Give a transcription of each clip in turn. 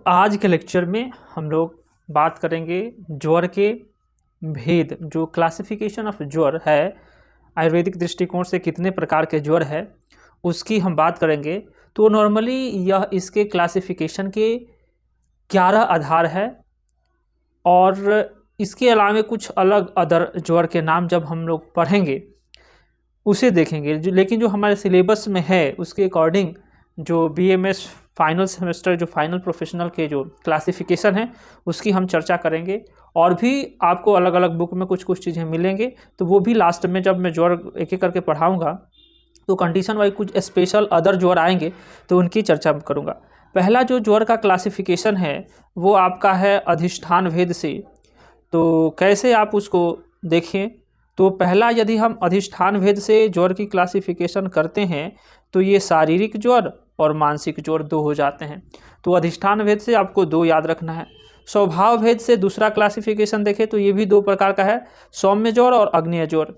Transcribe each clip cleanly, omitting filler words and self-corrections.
आज के लेक्चर में हम लोग बात करेंगे ज्वर के भेद, जो क्लासिफिकेशन ऑफ ज्वर है आयुर्वेदिक दृष्टिकोण से कितने प्रकार के ज्वर है उसकी हम बात करेंगे। तो नॉर्मली यह इसके क्लासिफिकेशन के 11 आधार है और इसके अलावा कुछ अलग अदर ज्वर के नाम जब हम लोग पढ़ेंगे उसे देखेंगे। लेकिन जो हमारे सिलेबस में है उसके अकॉर्डिंग जो बीएमएस फाइनल सेमेस्टर जो फाइनल प्रोफेशनल के जो क्लासिफिकेशन है उसकी हम चर्चा करेंगे। और भी आपको अलग अलग बुक में कुछ कुछ चीज़ें मिलेंगे, तो वो भी लास्ट में जब मैं ज्वर एक एक करके पढ़ाऊँगा तो कंडीशन वाइज कुछ स्पेशल अदर ज्वर आएंगे तो उनकी चर्चा करूँगा। पहला जो ज्वर का क्लासिफिकेशन है वो आपका है अधिष्ठान भेद से। तो कैसे आप उसको देखें, तो पहला यदि हम अधिष्ठान भेद से ज्वर की क्लासिफिकेशन करते हैं तो ये शारीरिक ज्वर और मानसिक ज्वर दो हो जाते हैं। तो अधिष्ठान भेद से आपको दो याद रखना है। स्वभाव भेद से दूसरा क्लासिफिकेशन देखें तो ये भी दो प्रकार का है, सौम्य ज्वर और अग्नेय ज्वर।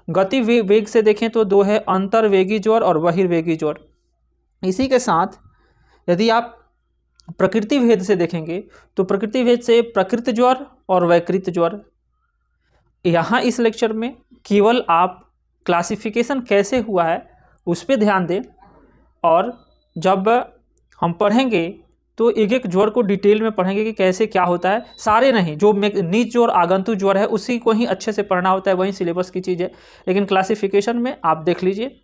गति वेग से देखें तो दो है, अंतर्वेगी ज्वर और बहिर्वेगी ज्वर। इसी के साथ यदि आप प्रकृति भेद से देखेंगे तो प्रकृति भेद से प्रकृत ज्वर और वैकृत ज्वर। यहाँ इस लेक्चर में केवल आप क्लासिफिकेशन कैसे हुआ है उस पर ध्यान दें, और जब हम पढ़ेंगे तो एक एक ज्वर को डिटेल में पढ़ेंगे कि कैसे क्या होता है। सारे नहीं, जो नीच ज्वर आगंतुक ज्वर है उसी को ही अच्छे से पढ़ना होता है, वही सिलेबस की चीज़ है। लेकिन क्लासिफिकेशन में आप देख लीजिए,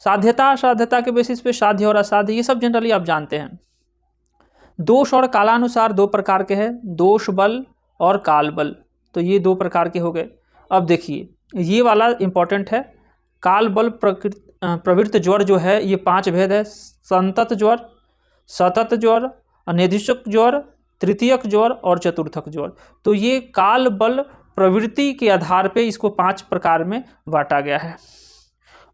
साध्यता असाध्यता के बेसिस पे साध्य और असाध्य ये सब जनरली आप जानते हैं। दोष और कालानुसार दो प्रकार के हैं, दोष बल और काल बल। तो ये दो प्रकार के हो गए। अब देखिए ये वाला इम्पॉर्टेंट है, काल बल प्रवृत्त ज्वर जो है ये 5 भेद है, संतत ज्वर, सतत ज्वर, अनैधिक ज्वर, तृतीयक ज्वर और चतुर्थक ज्वर। तो ये काल बल प्रवृत्ति के आधार पे इसको 5 प्रकार में बांटा गया है।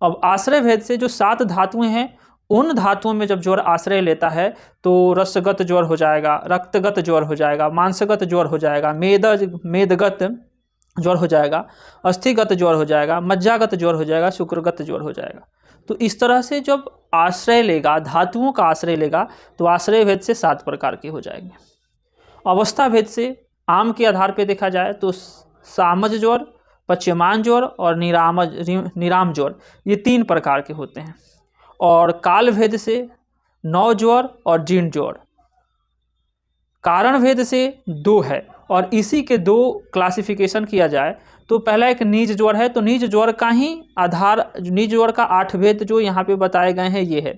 अब आश्रय भेद से जो 7 धातुएं हैं उन धातुओं में जब ज्वर आश्रय लेता है तो रसगत ज्वर हो जाएगा, रक्तगत ज्वर हो जाएगा, मांसगत ज्वर हो जाएगा, मेदगत ज्वर हो जाएगा, अस्थिगत ज्वर हो जाएगा, मज्जागत ज्वर हो जाएगा, शुक्रगत ज्वर हो जाएगा। तो इस तरह से जब आश्रय लेगा, धातुओं का आश्रय लेगा तो आश्रय भेद से 7 प्रकार के हो जाएंगे। अवस्था भेद से आम के आधार पर देखा जाए तो सामज ज्वर, पच्यमान ज्वर और निराम ज्वर ये 3 प्रकार के होते हैं। और काल भेद से 9 ज्वर और जीर्ण ज्वर। कारण भेद से 2 है और इसी के 2 क्लासिफिकेशन किया जाए तो पहला एक नीच ज्वर है। तो नीच ज्वर का ही आधार, नीच ज्वर का 8 भेद जो यहाँ पे बताए गए हैं ये है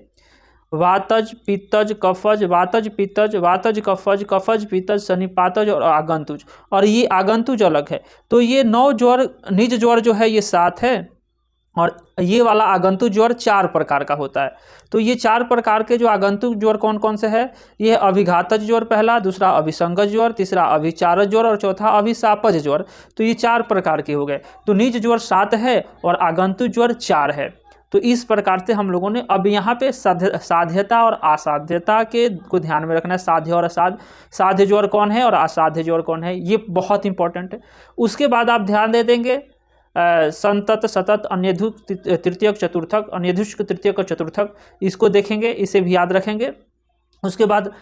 वातज, पित्तज, कफज, वातज, पित्तज, वातज, कफज, कफज, पित्तज, सन्निपातज और आगंतुज। और ये आगंतुज अलग है। तो ये 9 ज्वर, नीच ज्वर जो है ये 7 है और ये वाला आगंतुक ज्वर 4 प्रकार का होता है। तो ये 4 प्रकार के जो आगंतुक ज्वर कौन कौन से है, ये अभिघातज ज्वर पहला, दूसरा अभिसंगत ज्वर, तीसरा अभिचारज ज्वर और चौथा अभिशापज ज्वर। तो ये 4 प्रकार के हो गए। तो नीच ज्वर 7 है और आगंतुक ज्वर 4 है। तो इस प्रकार से हम लोगों ने अब यहाँ पे साध्यता और असाध्यता के को ध्यान में रखना है। साध्य और असाध्य, साध्य ज्वर कौन है और असाध्य ज्वर कौन है, ये बहुत इंपॉर्टेंट है। उसके बाद आप ध्यान दे देंगे संतत, सतत, अनैधिक, तृतीयक, चतुर्थक, अनैधिक, तृतीयक और चतुर्थक, इसको देखेंगे, इसे भी याद रखेंगे। उसके बाद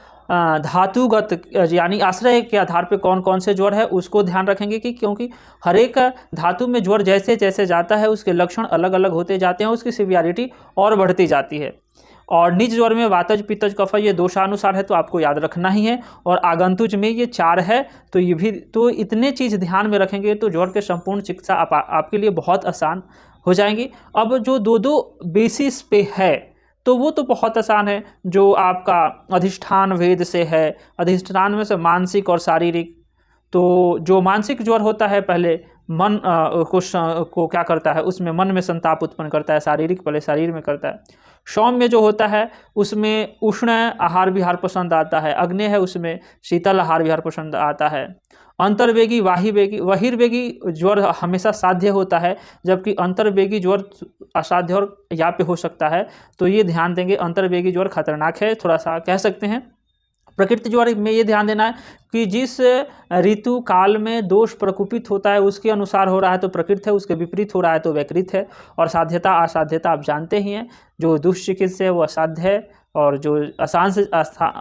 धातुगत यानी आश्रय के आधार पे कौन कौन से ज्वर है उसको ध्यान रखेंगे कि क्योंकि हर एक धातु में ज्वर जैसे जैसे जाता है उसके लक्षण अलग अलग होते जाते हैं, उसकी सिवियरिटी और बढ़ती जाती है। और निज ज्वर में वातज, पित्तज, कफज ये दोषानुसार है तो आपको याद रखना ही है। और आगंतुज में ये 4 है। तो ये भी, तो इतने चीज़ ध्यान में रखेंगे तो ज्वर के संपूर्ण चिकित्सा आपके लिए बहुत आसान हो जाएंगी। अब जो दो बेसिस पे है तो वो तो बहुत आसान है, जो आपका अधिष्ठान भेद से है। अधिष्ठान में से मानसिक और शारीरिक। तो जो मानसिक ज्वर होता है पहले मन को क्या करता है, उसमें मन में संताप उत्पन्न करता है, शारीरिक पहले शरीर में करता है। सौम्य जो होता है उसमें उष्ण आहार विहार पसंद आता है, अग्नि है उसमें शीतल आहार विहार पसंद आता है। अंतर्वेगी, बहिर्वेगी ज्वर हमेशा साध्य होता है, जबकि अंतर्वेगी ज्वर असाध्य और यहाँ पे हो सकता है। तो ये ध्यान देंगे, अंतर्वेगी ज्वर खतरनाक है, थोड़ा सा कह सकते हैं। प्रकृति ज्वर में ये ध्यान देना है कि जिस ऋतु काल में दोष प्रकोपित होता है उसके अनुसार हो रहा है तो प्रकृत है, उसके विपरीत हो रहा है तो वैकृत है। और साध्यता असाध्यता आप जानते ही हैं, जो दुष्चिकित्सा है वो असाध्य है और जो आसान से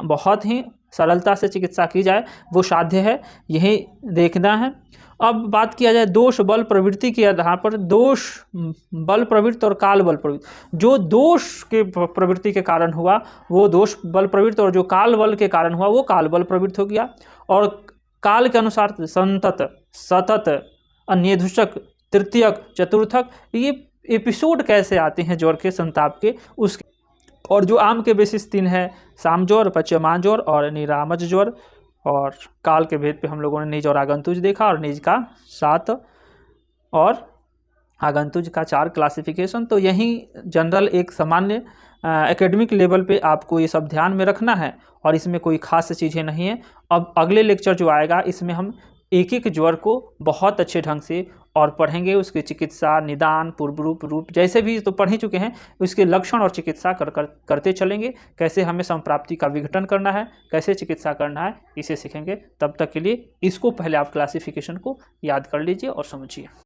बहुत ही सरलता से चिकित्सा की जाए वो साध्य है, यही देखना है। अब बात किया जाए दोष बल प्रवृत्ति के आधार पर, दोष बल प्रवृत्ति और काल बल प्रवृत्ति। जो दोष के प्रवृत्ति के कारण हुआ वो दोष बल प्रवृत्ति, और जो काल बल के कारण हुआ वो काल बल प्रवृत्ति हो गया। और काल के अनुसार संतत, सतत, अन्येधुषक, तृतीयक, चतुर्थक, ये एपिसोड कैसे आते हैं ज्वर के, संताप के, उसके। और जो आम के बेसिस 3 है, साम ज्वर, पच्यमान ज्वर और निरामज ज्वर। और काल के भेद पे हम लोगों ने निज और आगंतुज देखा, और निज का 7 और आगंतुज का 4 क्लासिफिकेशन। तो यही जनरल एक सामान्य एकेडमिक लेवल पे आपको ये सब ध्यान में रखना है, और इसमें कोई खास चीज़ें नहीं है। अब अगले लेक्चर जो आएगा इसमें हम एक एक ज्वर को बहुत अच्छे ढंग से और पढ़ेंगे, उसकी चिकित्सा, निदान, पूर्व रूप जैसे भी तो पढ़ ही चुके हैं, उसके लक्षण और चिकित्सा करते चलेंगे। कैसे हमें संप्राप्ति का विघटन करना है, कैसे चिकित्सा करना है, इसे सीखेंगे। तब तक के लिए इसको पहले आप क्लासिफिकेशन को याद कर लीजिए और समझिए।